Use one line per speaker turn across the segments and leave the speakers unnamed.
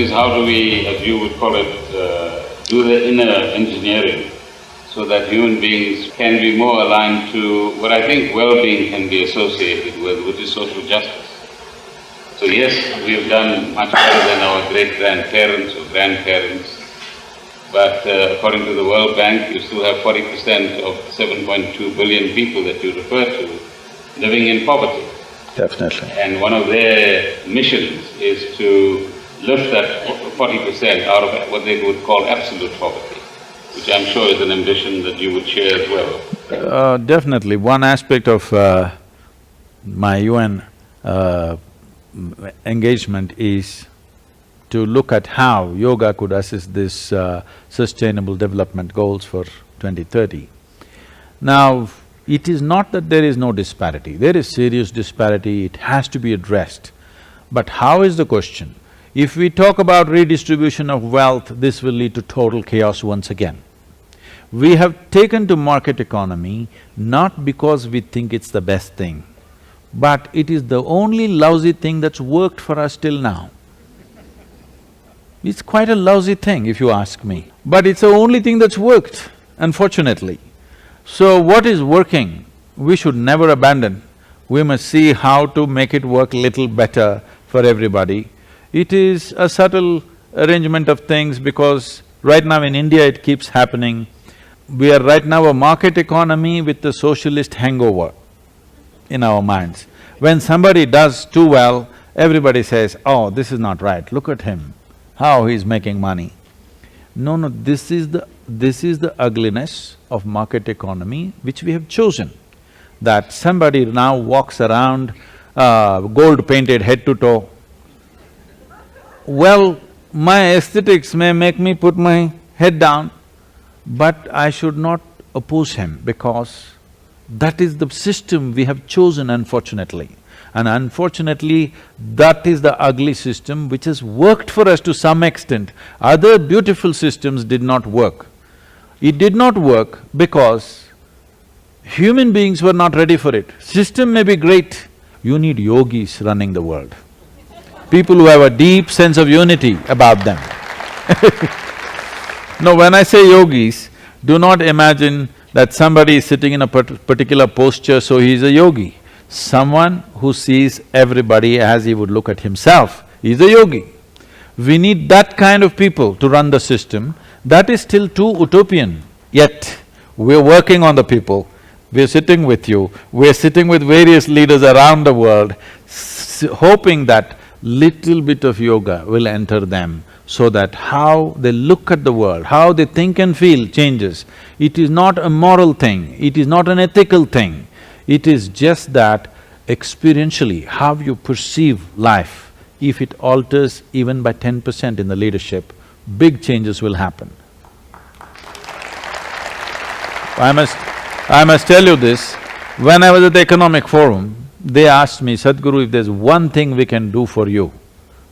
is how do we, as you would call it, do the inner engineering so that human beings can be more aligned to what I think well-being can be associated with, which is social justice. So yes, we have done much better than our great-grandparents or grandparents, but according to the World Bank, you still have 40% of 7.2 billion people that you refer to living in poverty.
Definitely.
And one of their missions is to lift that 40% out of what they would call absolute poverty, which I'm sure is an ambition that you would share as well.
Definitely. One aspect of my UN engagement is to look at how yoga could assist this sustainable development goals for 2030. Now, it is not that there is no disparity, there is serious disparity, it has to be addressed. But how is the question? If we talk about redistribution of wealth, this will lead to total chaos once again. We have taken to market economy not because we think it's the best thing, but it is the only lousy thing that's worked for us till now. It's quite a lousy thing if you ask me, but it's the only thing that's worked, unfortunately. So what is working, we should never abandon. We must see how to make it work little better for everybody. It is a subtle arrangement of things because right now in India it keeps happening. We are right now a market economy with a socialist hangover in our minds. When somebody does too well, everybody says, oh, this is not right, look at him, how he's making money. No, no, this is the ugliness of market economy which we have chosen. That somebody now walks around gold-painted head to toe. Well, my aesthetics may make me put my head down, but I should not oppose him because that is the system we have chosen, unfortunately. And unfortunately, that is the ugly system which has worked for us to some extent. Other beautiful systems did not work. It did not work because human beings were not ready for it. System may be great, you need yogis running the world. People who have a deep sense of unity about them. Now, when I say yogis, do not imagine that somebody is sitting in a particular posture, so he is a yogi. Someone who sees everybody as he would look at himself is a yogi. We need that kind of people to run the system. That is still too utopian, yet we're working on the people. We're sitting with you, we're sitting with various leaders around the world, hoping that little bit of yoga will enter them so that how they look at the world, how they think and feel changes. It is not a moral thing, it is not an ethical thing. It is just that experientially, how you perceive life, if it alters even by 10% in the leadership, big changes will happen. I must tell you this, when I was at the Economic Forum, they asked me, Sadhguru, if there's one thing we can do for you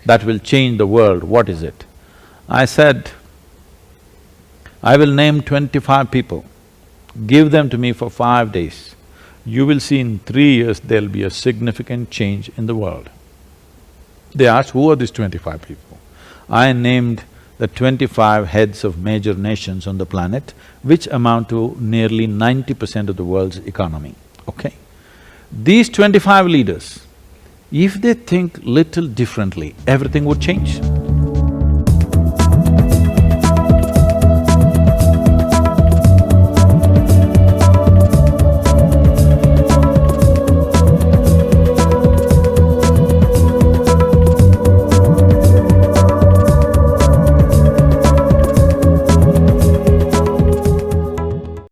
that will change the world, what is it? I said, I will name 25 people, give them to me for 5 days. You will see in 3 years there'll be a significant change in the world. They asked, who are these 25 people? I named the 25 heads of major nations on the planet, which amount to nearly 90% of the world's economy, okay? These 25 leaders, if they think little differently, everything would change.